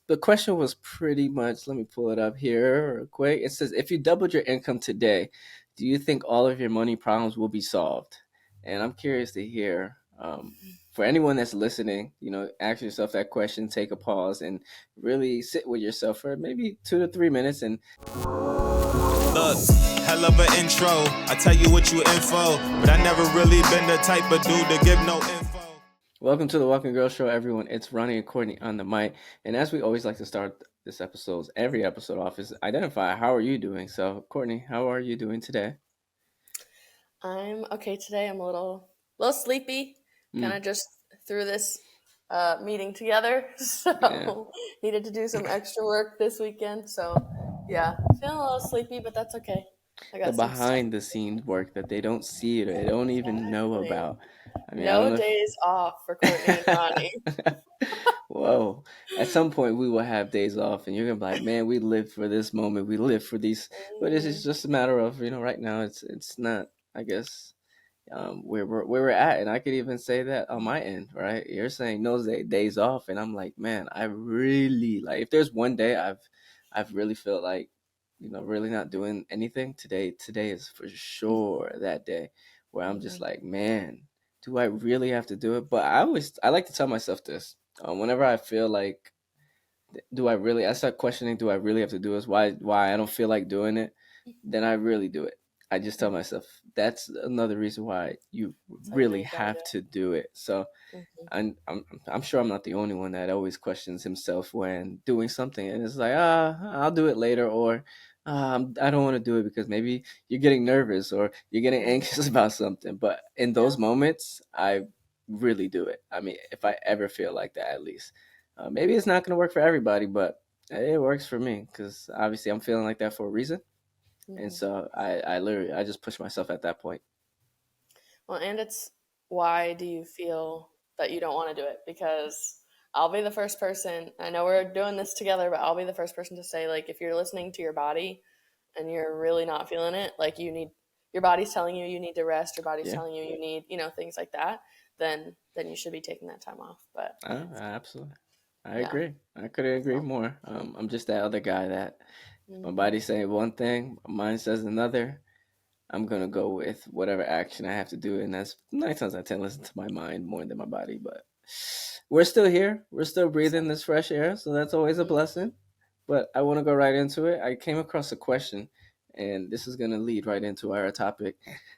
The question was pretty much, let me pull it up here real quick. It says, if you doubled your income today, do you think all of your money problems will be solved? And I'm curious to hear, for anyone that's listening, ask yourself that question, take a pause, and really sit with yourself for maybe 2 to 3 minutes. And look, hell of an intro. I tell you what you info, but I never really been the type of dude to give no info. welcome to the Walking Girl Show, everyone. It's Ronnie and Courtney on the mic. And as we always like to start every episode off, is identify how are you doing? So, Courtney, how are you doing today? I'm okay today. I'm a little sleepy. Kind of just threw this meeting together, so Yeah. needed to do some extra work this weekend. So yeah, feeling a little sleepy, but that's okay. I The got some stuff. behind the scenes work that they don't see or they don't even know Exactly. about. I mean, I don't No know days off for Courtney and Ronnie. Whoa. At some point we will have days off and you're gonna be like, man, we live for this moment, we live for these, but it's Mhm. just a matter of, right now it's not, I guess, where we're at. And I could even say that on my end, right? You're saying no days off, and I'm like, man, I really, like, if there's one day I've really felt like, really not doing anything, today is for sure that day where I'm just Mhm. like, man, do I really have to do it? But I like to tell myself this, whenever I feel like, do I really, I start questioning, do I really have to do this? Why I don't feel like doing it? Then I really do it. I just tell myself that's another reason why you That's how you know really you gotta have do to do it. So it. I'm sure I'm not the only one that always questions himself when doing something, and it's like, I'll do it later, or I don't want to do it because maybe you're getting nervous or you're getting Mhm. anxious about something. But in Yeah. those moments, I really do it. I mean, if I ever feel like that, at least, maybe it's not going to work for everybody, but it works for me because obviously I'm feeling like that for a reason, and Mhm. so I just push myself at that point. Well, and it's why do you feel that you don't want to do it? Because I'll be the first person, I know we're doing this together, but I'll be the first person to say, like, if you're listening to your body and you're really not feeling it, like your body's telling you you need to rest, your body's Yeah. telling you you need, things like that, then you should be taking that time off. But Absolutely. I yeah. agree. I couldn't agree So, more. I'm just that other guy that my mhm. body's saying one thing, my mind says another. I'm gonna go with whatever action I have to do, and that's 9 times out of 10 listen to my mind more than my body. But we're still here. We're still So, breathing this fresh air, so that's always a blessing. But I want to go right into it. I came across a question, and this is gonna lead right into our topic.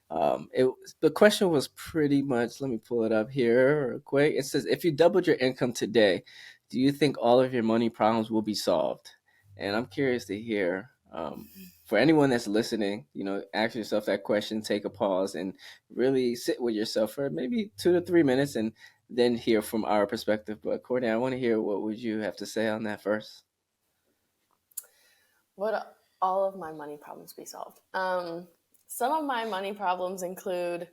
It The question was pretty much. Let me pull it up here real quick. It says, if you doubled your income today, do you think all of your money problems will be solved? And I'm curious to hear, for anyone that's listening, ask yourself that question, take a pause, and really sit with yourself for maybe 2 to 3 minutes, and then hear from our perspective. But Courtney, I want to hear, what would you have to say on that first? would all of my money problems be solved? Some of my money problems include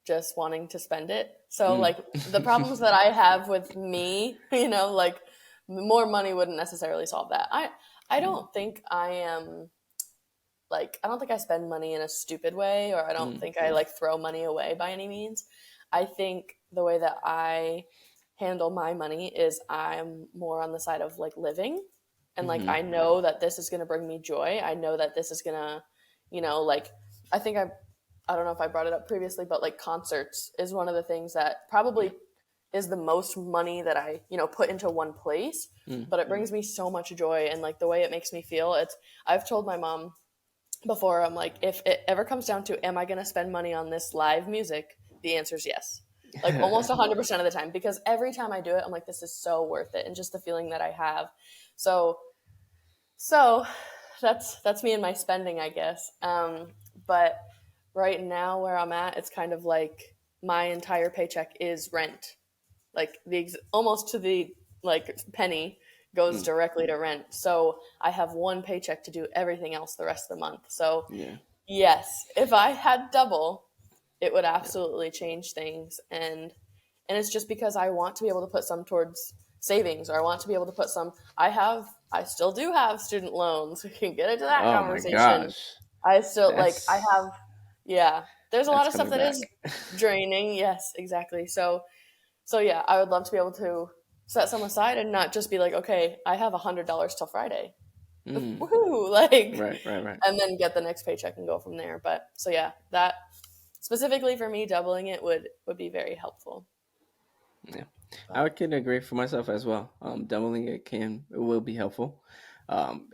just wanting to spend it. So Mm. like the problems that I have with me, like more money wouldn't necessarily solve that. I Mm, don't think I am like I don't think I spend money in a stupid way or I don't mm, think I like throw money away by any means. I think the way that I handle my money is I'm more on the side of like living and like mhm, I know that this is going to bring me joy. I know that this is going to, like I think I don't know if I brought it up previously, but like concerts is one of the things that yeah, probably is the most money that I, put into one place, mm, but it brings me so much joy and like the way it makes me feel. I've told my mom before, I'm like, if it ever comes down to, am I going to spend money on this live music? The answer is yes. Like almost 100% of the time, because every time I do it, I'm like, this is so worth it. And just the feeling that I have. So, so that's me and my spending, I guess. But right now where I'm at, it's kind of like my entire paycheck is rent, like almost to the like penny goes mm, directly to rent. So I have one paycheck to do everything else the rest of the month. So yeah, yes, if I had double, it would yeah. absolutely change things. And it's just because I want to be able to put some towards savings, or I want to be able to put some. I still do have student loans. We can get into that Oh my conversation. gosh, I still like I that's have yeah. There's a lot that's of stuff coming that is back. draining. Yes, exactly. So yeah, I would love to be able to set some aside and not just be like, okay, I have $100 till Friday. Mm. Woohoo! Like, Right, right, right. and then get the next paycheck and go from there. But so yeah, that specifically for me, doubling it would be very helpful. Yeah, I But can agree for myself as well. Doubling it will be helpful.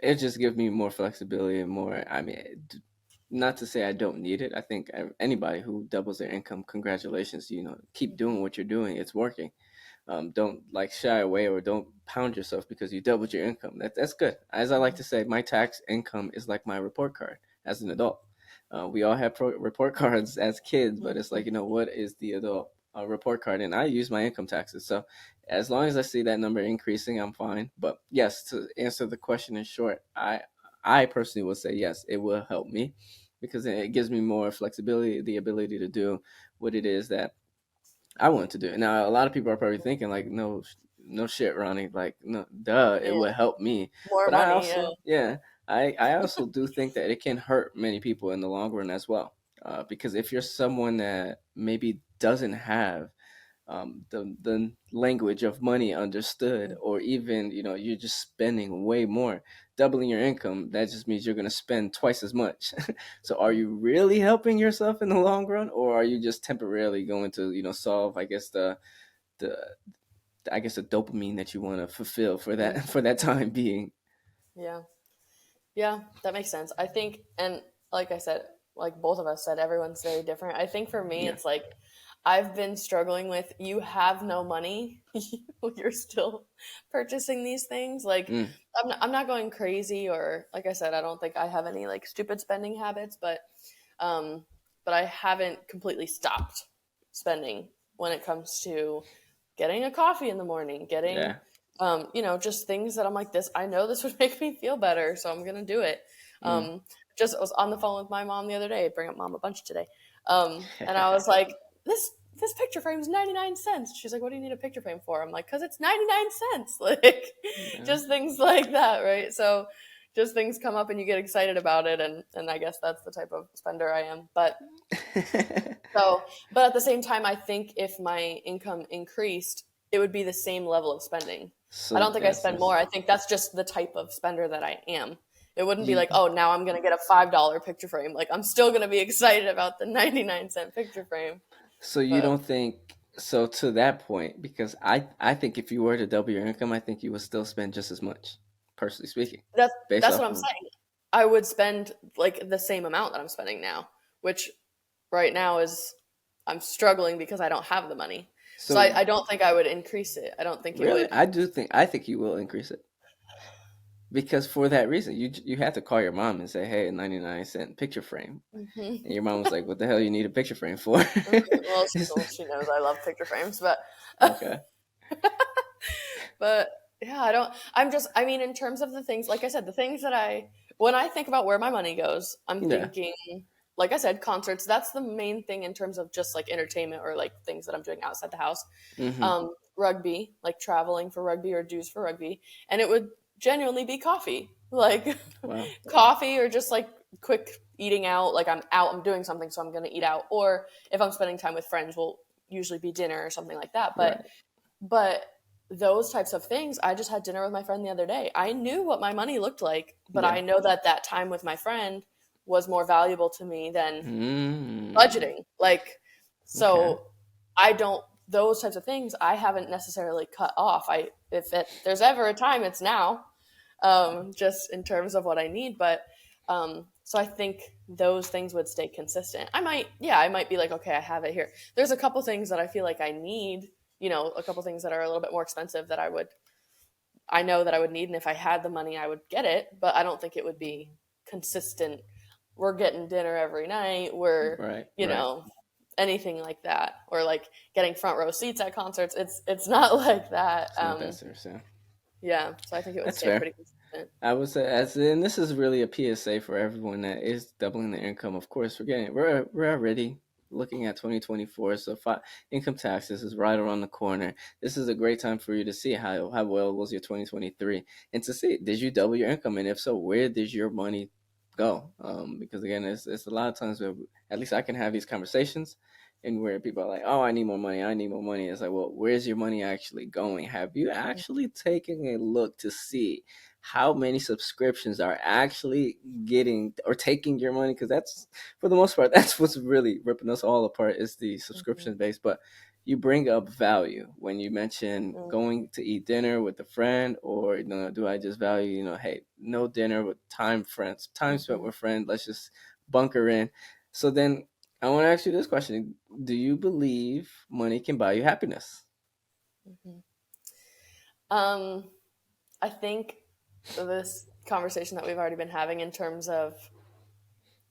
It just gives me more flexibility and more. I mean, not to say I don't need it. I think anybody who doubles their income, congratulations. You know, keep doing what you're doing. It's working. Don't like shy away or don't pound yourself because you doubled your income. That's good. As I like to say, my tax income is like my report card as an adult. We all have report cards as kids, but it's like, what is the adult report card? And I use my income taxes. So as long as I see that number increasing, I'm fine. But yes, to answer the question in short, I personally would say yes, it will help me because it gives me more flexibility, the ability to do what it is that I want to do it. Now, a lot of people are probably thinking like, no, no shit, Ronnie. Like, no, duh, it yeah, would help me. more But I money. Yeah. also, yeah, I also do think that it can hurt many people in the long run as well. Because if you're someone that maybe doesn't have the language of money understood, or even you're just spending way more, doubling your income, that just means you're going to spend twice as much. So are you really helping yourself in the long run, or are you just temporarily going to solve, I guess, the the dopamine that you want to fulfill for that Mhm. for that time being? Yeah. Yeah, that makes sense. I think, and like I said, like both of us said, everyone's very different. I think for me, Yeah. it's like I've been struggling with you have no money, you're still purchasing these things. Like Mm, I'm not going crazy, or like I said, I don't think I have any like stupid spending habits, um, but I haven't completely stopped spending when it comes to getting a coffee in the morning, getting, yeah. just things that I'm like, this, I know this would make me feel better, so I'm gonna do it. Mm. Just I was on the phone with my mom the other day, bring up mom a bunch today, and I was like, this picture frame is 99 cents. She's like, what do you need a picture frame for? I'm like, because it's 99 cents. Like, Yeah. just things like that, right? So just things come up and you get excited about it, and I guess that's the type of spender I am. But at the same time, I think if my income increased, it would be the same level of spending. I So don't think I that's spend this. more. I think that's just the type of spender that I am. It wouldn't be You like, oh, now I'm going to get a $5 picture frame. Like, I'm still going to be excited about the 99-cent picture frame. So you But don't think so to that point, because I think if you were to double your income, I think you would still spend just as much, personally speaking, that's based that's what off I'm of. saying. I would spend like the same amount that I'm spending now, which right now is I'm struggling because I don't have the money. So So I don't think I would increase it. I don't think it really, would. I think you will increase it because for that reason, you have to call your mom and say, "Hey, 99-cent picture frame," and Mhm. your mom was like, "What the hell you need a picture frame for?" Well, It's- she knows I love picture frames, but okay. but yeah, I don't. I mean, in terms of the things, like I said, the things that when I think about where my money goes, I'm Yeah. thinking, like I said, concerts. That's the main thing in terms of just like entertainment or like things that I'm doing outside the house. Mm-hmm. Rugby, like traveling for rugby or dues for rugby, and it would genuinely be coffee, like Wow. coffee or just like quick eating out. Like I'm out, I'm doing something, so I'm gonna eat out. Or if I'm spending time with friends, will usually be dinner or something like that. But Right. but those types of things, I just had dinner with my friend the other day. I knew what my money looked like, but Yeah. I know that that time with my friend was more valuable to me than Mm. budgeting. Like, Okay. so I don't, those types of things I haven't necessarily cut off. If there's ever a time, it's now, just in terms of what I need. But, so I think those things would stay consistent. I might be like, okay, I have it here. There's a couple things that I feel like I need, a couple things that are a little bit more expensive that I know that I would need. And if I had the money, I would get it, but I don't think it would be consistent. We're getting dinner every night. Right. You Right. know, anything like that, or like getting front row seats at concerts. It's not like that. It's not that serious. Yeah. Yeah. So I think it would That's stay fair. pretty consistent. I would say, and this is really a PSA for everyone that is doubling their income. Of course, we're already looking at 2024, so income taxes is right around the corner. This is a great time for you to see how well was your 2023, and to see, did you double your income, and if so, where did your money go? Because again, it's a lot of times where at least I can have these conversations, and where people are like, "Oh, I need more money. I need more money." It's like, well, where's your money actually going? Have you actually taken a look to see how many subscriptions are actually getting or taking your money? Because that's, for the most part, that's what's really ripping us all apart, is the Mhm. subscription base. But you bring up value when you mention Mm. going to eat dinner with a friend, or do I just value, hey, no dinner with time spent Mhm. with friends. Let's just bunker in. So then I want to ask you this question: do you believe money can buy you happiness? Mhm. Um, I think this conversation that we've already been having in terms of,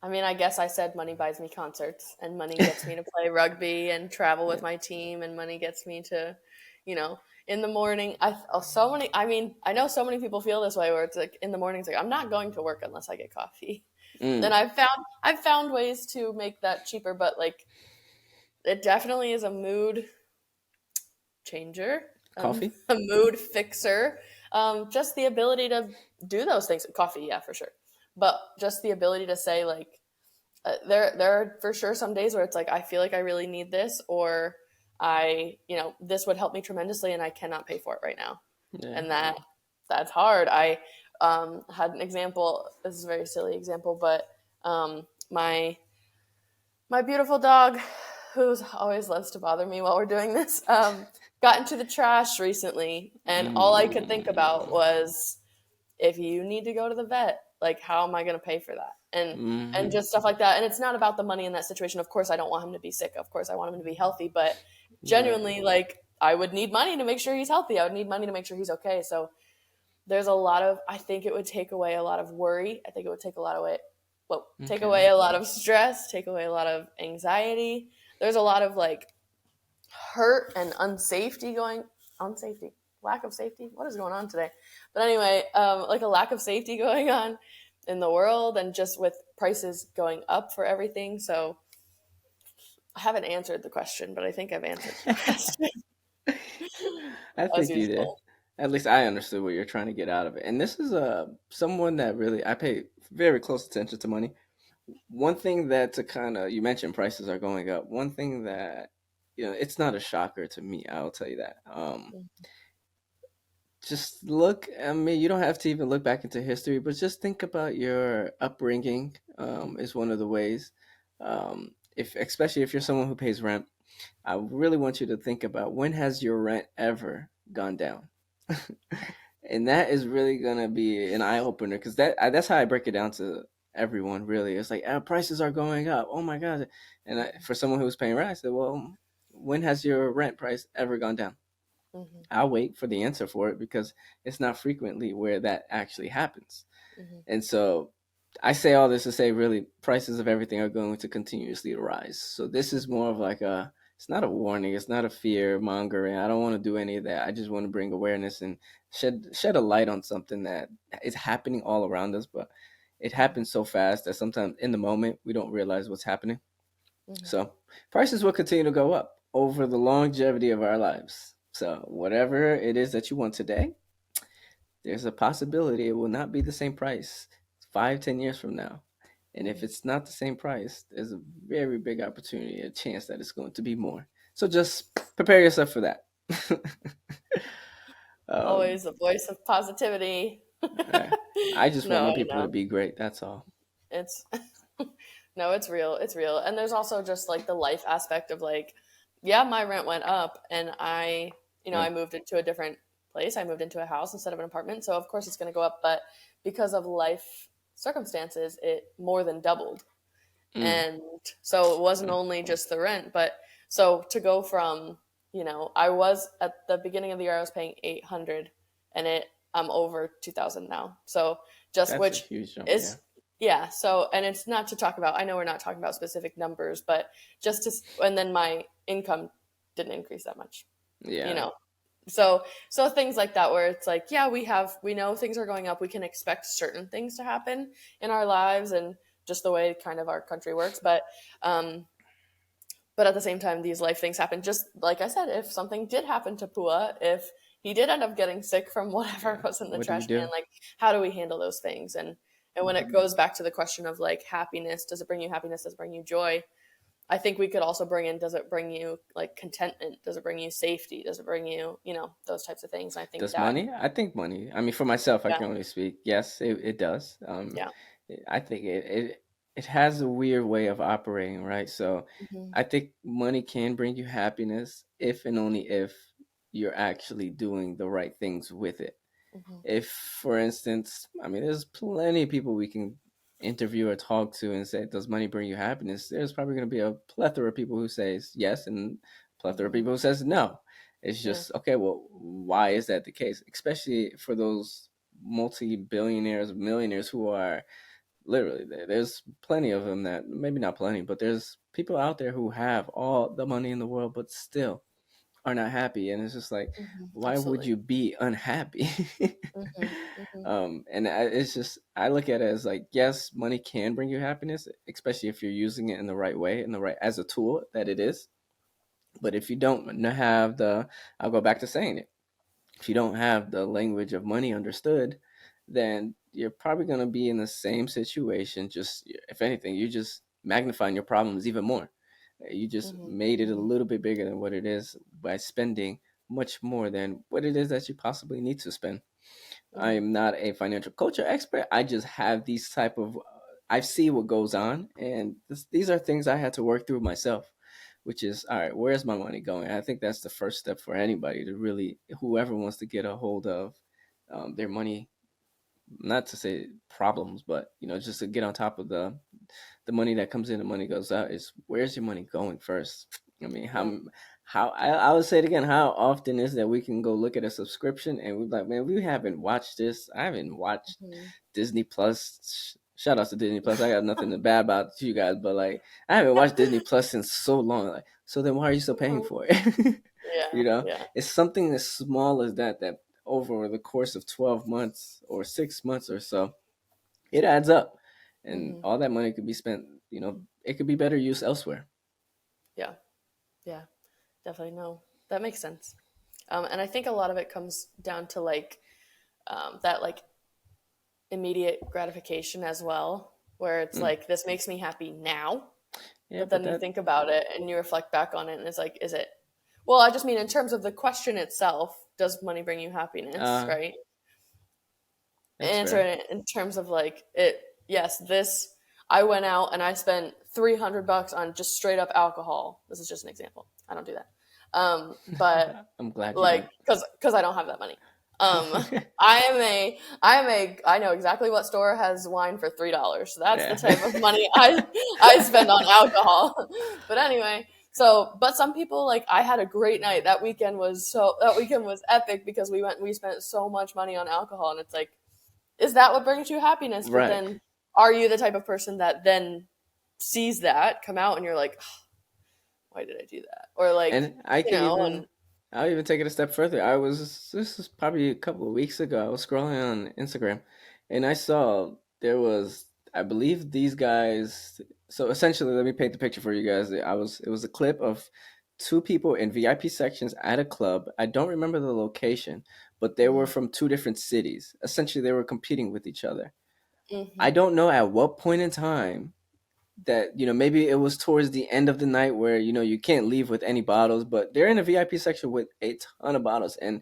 I mean, I guess I said money buys me concerts, and money gets me to play rugby and travel with Yeah. my team, and money gets me to, in the morning. So many. I mean, I know so many people feel this way, where it's like in the morning, it's like I'm not going to work unless I get coffee. And Mm, I've found ways to make that cheaper, but like it definitely is a mood changer, coffee. a mood fixer. Just the ability to do those things. Coffee, yeah, for sure. But just the ability to say like, there are for sure some days where it's like I feel like I really need this, or this would help me tremendously, and I cannot pay for it right now, Yeah. and that's hard. I had an example. This is a very silly example, but my beautiful dog, who always loves to bother me while we're doing this, got into the trash recently, and all I could think about Mm, was, if you need to go to the vet, like how am I going to pay for that? And mm-hmm. just stuff like that. And it's not about the money in that situation. Of course, I don't want him to be sick. Of course, I want him to be healthy. But Yeah. genuinely, like I would need money to make sure he's healthy. I would need money to make sure he's okay. So there's a lot of. I think it would take away a lot of worry. I think it would take a lot away. Well, take Okay. away a lot of stress. Take away a lot of anxiety. There's a lot of like hurt and unsafety, lack of safety. What is going on today? But anyway, like a lack of safety going on in the world, and just with prices going up for everything. So I haven't answered the question, but I think I've answered the question I as think you did. usual. At least I understood what you're trying to get out of it. And this is someone that really I pay very close attention to money. One thing that to kind of, you mentioned prices are going up. One thing that, it's not a shocker to me. I'll tell you that. Just look. I mean, you don't have to even look back into history, but just think about your upbringing. Is one of the ways. If especially if you're someone who pays rent, I really want you to think about, when has your rent ever gone down? And that is really gonna be an eye opener, because that's how I break it down to everyone. Really, it's like, prices are going up. Oh my god! And for someone who's paying rent, I said, well, when has your rent price ever gone down? Mm-hmm, I'll wait for the answer for it, because it's not frequently where that actually happens. mm-hmm, And so I say all this to say, really, prices of everything are going to continuously rise. So this is more of like it's not a warning, it's not a fear mongering. I don't want to do any of that. I just want to bring awareness and shed a light on something that is happening all around us, but it happens so fast that sometimes in the moment we don't realize what's happening. mm-hmm, So prices will continue to go up over the longevity of our lives. So whatever it is that you want today, there's a possibility it will not be the same price 5, 10 years from now. And if mm-hmm. it's not the same price, there's a very big opportunity, a chance that it's going to be more. So just prepare yourself for that. um, Always a voice of positivity. I I just want No, more I people to know. be great. That's all. It's no, it's real. It's real. And there's also just like the life aspect of like, yeah, my rent went up, and I Yeah. moved into a different place. I moved into a house instead of an apartment. So of course it's going to go up, but because of life circumstances, it more than doubled. Mm, And so it wasn't mm. only just the rent, but so to go from, I was at the beginning of the year I was paying 800, and I'm over 2000 now. So just That's a which huge jump. Yeah. is, yeah, so and it's not to talk about, I know we're not talking about specific numbers, but just to, and then my income didn't increase that much, you Yeah. know. So things like that, where it's like, yeah, we know things are going up, we can expect certain things to happen in our lives, and just the way kind of our country works, um but at the same time, these life things happen. Just like I said, if something did happen to Pua, if he did end up getting sick from whatever Yeah. was in the What do you trash can, do? like how do we handle those things? And when it goes back to the question of like happiness, does it bring you happiness? Does it bring you joy? I think we could also bring in, does it bring you like contentment? Does it bring you safety? Does it bring you, those types of things? And I think Does that, money? I think money. I mean, for myself, I yeah, can only speak. Yes, it does. yeah. I think it has a weird way of operating, right? So, Hmm. I think money can bring you happiness if and only if you're actually doing the right things with it. Hmm. If, for instance, I mean, there's plenty of people we can interview or talk to and say, "Does money bring you happiness?" There's probably going to be a plethora of people who says yes, and a plethora of Hmm. people who says no. It's Yeah. just okay. Well, why is that the case? Especially for those multi-billionaires, millionaires who are literally there's plenty of them that maybe not plenty, but there's people out there who have all the money in the world, but still are not happy, and it's just like, Hmm. why would Absolutely. you be unhappy? Hmm. Hmm. It's just I look at it as like, yes, money can bring you happiness, especially if you're using it in the right way, in the right as a tool that it is. But if you don't have the, I'll go back to saying it. If you don't have the language of money understood, then you're probably going to be in the same situation. Just if anything, you just magnifying your problems even more. You just Hmm. made it a Hmm. little bit bigger than what it is by spending much more than what it is that you possibly need to spend. I Hmm. am not a financial coach or expert. I just have these type of I see what goes on, and these are things I had to work through myself. Which is all right. Where's my money going? I think that's the first step for anybody to really, whoever wants to get a hold of their money. Not to say problems, but just to get on top of the money that comes in, the money goes out. Is where's your money going first? I mean, Yeah. how I would say it again. How often is that we can go look at a subscription and we're like, man, we haven't watched this. I haven't watched Hmm. Disney Plus. Shout out to Disney Plus. I got nothing bad about you guys, but like, I haven't watched Disney Plus since so long. Like, so then why are you still paying for it? Yeah. you know, Yeah. it's something as small as that over the course of 12 months or 6 months or so, it adds up, and Hmm. all that money could be spent. It could be better used elsewhere. Yeah. Yeah. Definitely. No, that makes sense. And I think a lot of it comes down to like, that like immediate gratification as well, where it's Mm. like, this makes me happy now. Yeah, But but then you think about it and you reflect back on it, and it's like, is it? Well, I just mean in terms of the question itself, does money bring you happiness, uh, right? that's Answer fair. it in terms of like it. Yes, this. I went out and I spent $300 on just straight up alcohol. This is just an example. I don't do that. But I'm glad you like, don't. because I don't have that money. I know exactly what store has wine for $3. So that's the Yeah. type of money I spend on alcohol. But anyway, so but some people, like, I had a great night. That weekend was epic because we spent so much money on alcohol, and it's like, is that what brings you happiness? But Right. then, are you the type of person that then sees that come out and you're like, why did I do that? Or like, And I you can know, even and I'll even take it a step further. This is probably a couple of weeks ago. I was scrolling on Instagram and I saw there was, I believe these guys, so essentially let me paint the picture for you guys. It was a clip of two people in VIP sections at a club. I don't remember the location, but they were mm, from two different cities. Essentially they were competing with each other. I mm-hmm, don't know at what point in time that maybe it was towards the end of the night where you can't leave with any bottles, but they're in a VIP section with a ton of bottles, and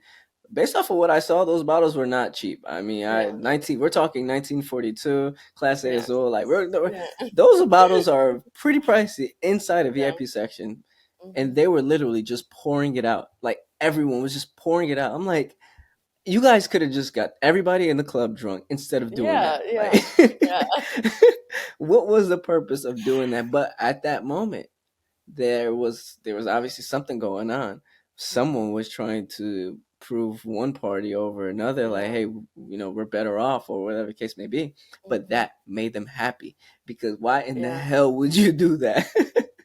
based off of what I saw, those bottles were not cheap. I mean, I yeah, 19 we're talking 1942 Class A yeah, Azul, like yeah, those bottles are pretty pricey inside a yeah, VIP section, mm-hmm, and they were literally just pouring it out. Like everyone was just pouring it out. I'm like, you guys could have just got everybody in the club drunk instead of doing yeah, that. yeah, Like, yeah, what was the purpose of doing that? But at that moment, there was obviously something going on. mm-hmm, Someone was trying to prove one party over another, like, yeah, hey, we're better off, or whatever the case may be. But mm-hmm, that made them happy because why in the yeah, hell would you do that?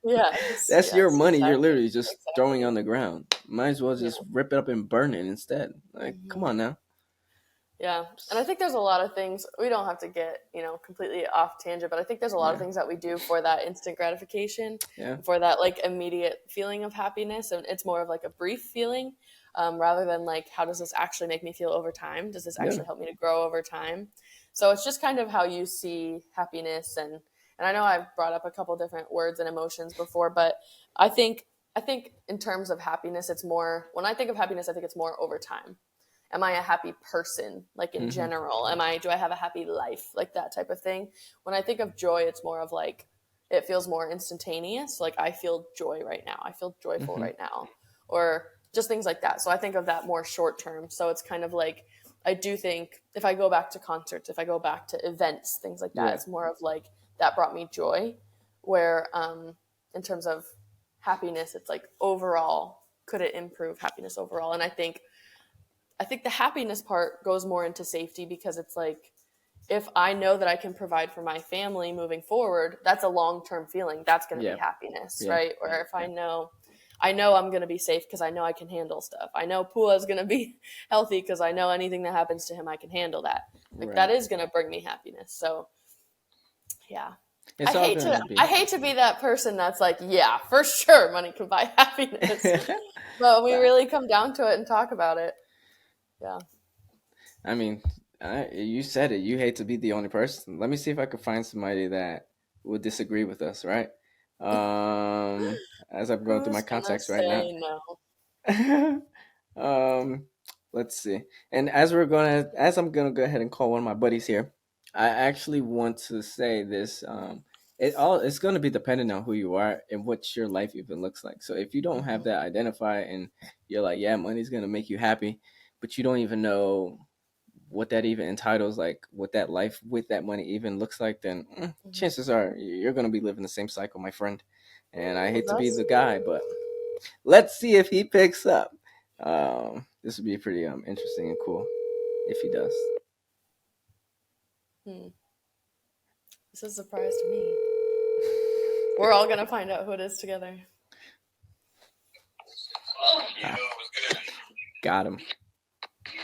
yes, That's your yes, money. You're exactly, literally just throwing exactly, on the ground. Might as well yeah, just rip it up and burn it instead. Like, come mm-hmm. on now. Yeah. And I think there's a lot of things, we don't have to get, completely off tangent, but I think there's a lot of Yeah, things that we do for that instant gratification, yeah, for that like immediate feeling of happiness. And it's more of like a brief feeling, rather than like, how does this actually make me feel over time? Does this yeah. actually help me to grow over time? So it's just kind of how you see happiness, And I know I've brought up a couple different words and emotions before, but I think I think in terms of happiness, it's more when I think of happiness, I think it's more over time. Am I a happy person, like in Hmm. general? Do I have a happy life, like that type of thing? When I think of joy, it's more of like it feels more instantaneous. Like I feel joy right now. I feel joyful Hmm. right now, or just things like that. So I think of that more short term. So it's kind of like I do think if I go back to concerts, if I go back to events, things like that, Yeah. it's more of like that brought me joy. Where in terms of happiness, it's like overall, could it improve happiness overall? And I think the happiness part goes more into safety because it's like if I know that I can provide for my family moving forward, that's a long term feeling. That's going to be Yeah. happiness, Yeah. right? Or if I know I'm going to be safe because I know I can handle stuff. I know Pua is going to be healthy because I know anything that happens to him, I can handle that. Like that Right. is going to bring me happiness. So yeah, I It's all hate to gonna be. I hate to be that person that's like, yeah, for sure, money can buy happiness. But we Fact. really come down to it and talk about it. Yeah. I mean, you said it. You hate to be the only person. Let me see if I could find somebody that would disagree with us, right? Um, as I'm going through my Who's gonna contacts right now. say no? um, let's see. And as I'm gonna go ahead and call one of my buddies here, I actually want to say this. It's gonna be dependent on who you are and what your life even looks like. So if you don't have Mhm. that identified and you're like, yeah, money's gonna make you happy, but you don't even know what that even entitles, like what that life with that money even looks like, then Mhm. chances are you're gonna be living the same cycle, my friend. And I Ooh, hate to be that's the guy, but let's see if he picks up. This would be pretty interesting and cool if he does. hmm. This is a surprise to me. We're all gonna find out who it is together. Ah, got him.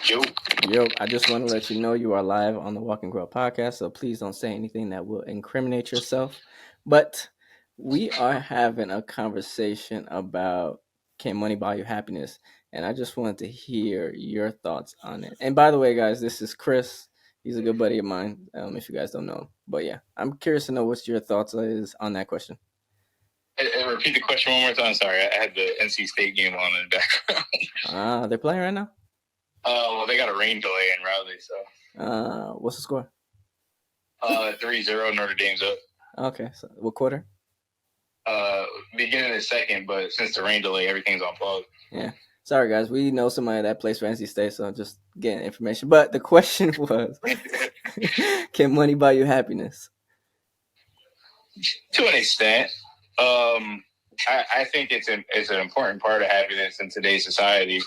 Yo. Yo, I just want to let you know you are live on the Walk and Grow podcast, so please don't say anything that will incriminate yourself. But we are having a conversation about can money buy you happiness? And I just wanted to hear your thoughts on it. And by the way, guys, this is Chris. He's a good buddy of mine, if you guys don't know. But yeah, I'm curious to know what your thoughts is on that question. And repeat the question one more time. Sorry, I had the NC State game on in the background. They're playing right now? Well, they got a rain delay in Raleigh, so. What's the score? 3-0, Notre Dame's up. Okay, so what quarter? Beginning of the second, but since the rain delay, everything's on pause. Yeah. Sorry, guys. We know somebody that plays for NC State, so just getting information. But the question was, can money buy you happiness? To an extent. I think it's an important part of happiness in today's society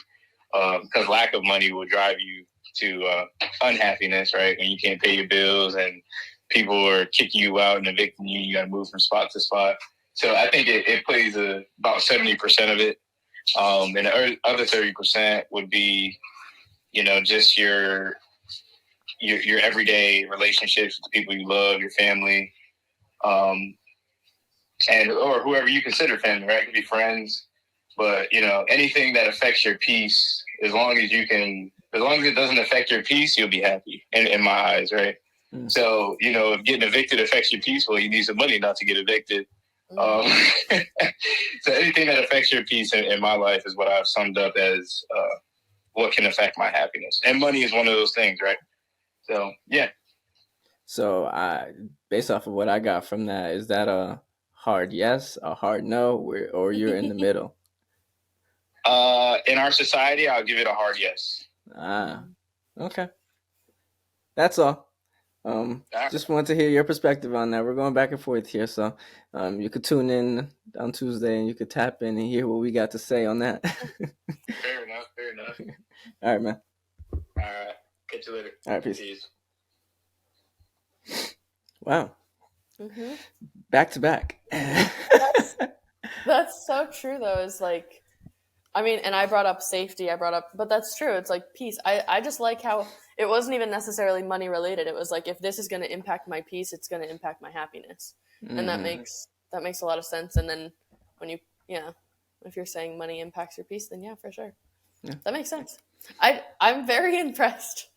because lack of money will drive you to unhappiness, right? When you can't pay your bills and people are kicking you out and evicting you, you got to move from spot to spot. So I think it plays about 70% of it. And the other 30% would be, just your everyday relationships with the people you love, your family, and or whoever you consider family, right? It could be friends, but anything that affects your peace, as long as it doesn't affect your peace, you'll be happy. In my eyes, right? Mm. So if getting evicted affects your peace, well, you need some money not to get evicted. Um, so anything that affects your peace in my life is what I've summed up as what can affect my happiness, and money is one of those things, right? So yeah. So, based off of what I got from that, is that a hard yes, a hard no, or you're in the middle? In our society, I'll give it a hard yes. Okay. That's all. Just wanted to hear your perspective on that. We're going back and forth here, so you could tune in on Tuesday and you could tap in and hear what we got to say on that. Fair enough. All right, man. All right. Catch you later. All right, peace. Peace. Wow. Mm-hmm. Back to back. That's so true, though. Is like, I mean, and I brought up safety. But that's true. It's like peace. I just like how it wasn't even necessarily money related. It was like, if this is going to impact my peace, it's going to impact my happiness, and that makes a lot of sense. And then when if you're saying money impacts your peace, then yeah, for sure, that makes sense. I'm very impressed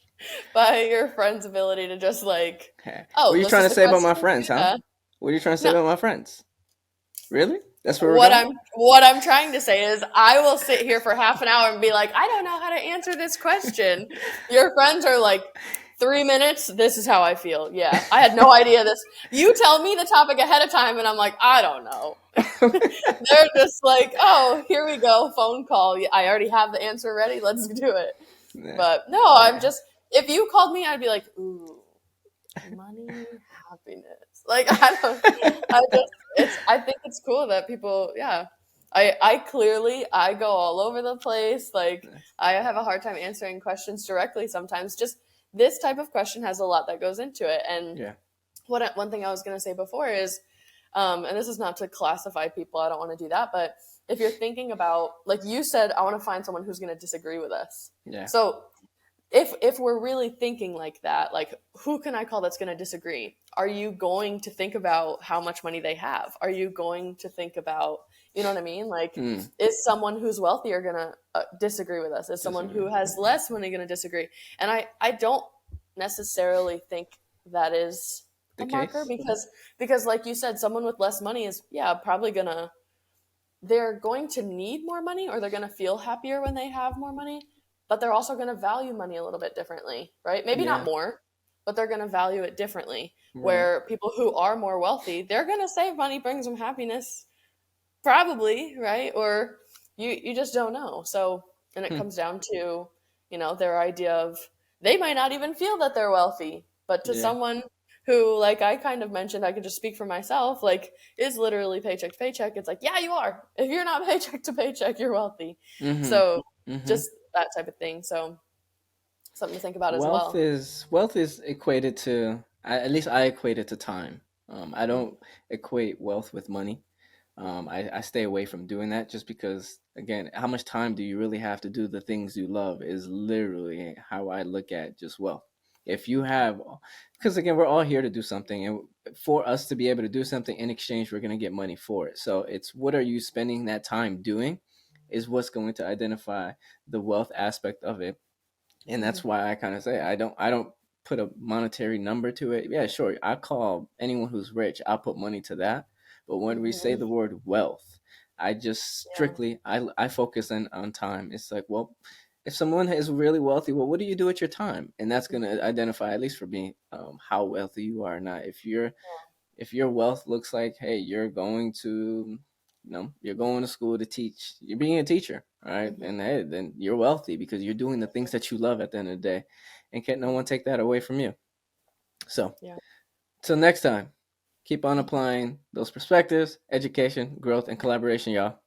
by your friend's ability to just like, What are you this trying is to the say about my question. friends, huh? Yeah. What are you trying to say No, about my friends? Really? That's where we're what going? I'm trying to say is I will sit here for half an hour and be like, I don't know how to answer this question. Your friends are like, 3 minutes, this is how I feel. Yeah. I had no idea this. You tell me the topic ahead of time and I'm like, I don't know. They're just like, oh, here we go, phone call. Yeah, I already have the answer ready. Let's do it. Nah. But no, I'm Yeah. just if you called me, I'd be like, ooh, money, happiness. Like I just I think it's cool that people, yeah. I clearly I go all over the place. Like I have a hard time answering questions directly sometimes. Just this type of question has a lot that goes into it. And Yeah. one thing I was going to say before is, and this is not to classify people. I don't want to do that, but if you're thinking about, like you said, I want to find someone who's going to disagree with us. Yeah. So if we're really thinking like that, like who can I call that's going to disagree? Are you going to think about how much money they have? Are you going to think about, you know what I mean? Like, Hmm. is someone who's wealthier going to disagree with us? Is someone Disagree. who has less money going to disagree? And I don't necessarily think that is The a marker, case? because like you said, someone with less money is, yeah, probably gonna, they're going to need more money, or they're going to feel happier when they have more money, but they're also going to value money a little bit differently, right? Maybe not Yeah. more, but they're going to value it differently. Right. Where people who are more wealthy, they're going to say money brings them happiness, probably, right? Or you just don't know. So, and it Hmm. comes down to, their idea of, they might not even feel that they're wealthy, but to Yeah. someone who, like I kind of mentioned, I could just speak for myself, like is literally paycheck to paycheck. It's like, yeah, you are. If you're not paycheck to paycheck, you're wealthy. Mm-hmm. So Mm-hmm. just that type of thing. So something to think about as Wealth well. is wealth is equated to at least I equate it to time. I don't Hmm. equate wealth with money. I stay away from doing that just because, again, how much time do you really have to do the things you love is literally how I look at just wealth. If you have, because again, we're all here to do something, and for us to be able to do something in exchange, we're going to get money for it. So it's what are you spending that time doing is what's going to identify the wealth aspect of it, and Hmm. that's why I kind of say I don't put a monetary number to it. Yeah, sure, I call anyone who's rich, I'll put money to that. But when we say Hmm. the word wealth, I just Yeah. strictly I focus on time. It's like, well, if someone is really wealthy, well, what do you do with your time? And that's going to identify, at least for me, how wealthy you are or not. If your wealth looks like, hey, you're going to, you're going to school to teach, you're being a teacher, right? Hmm. And hey, then you're wealthy because you're doing the things that you love at the end of the day, and can't no one take that away from you. So Yeah. till next time, keep on applying those perspectives, education, growth, and collaboration, y'all.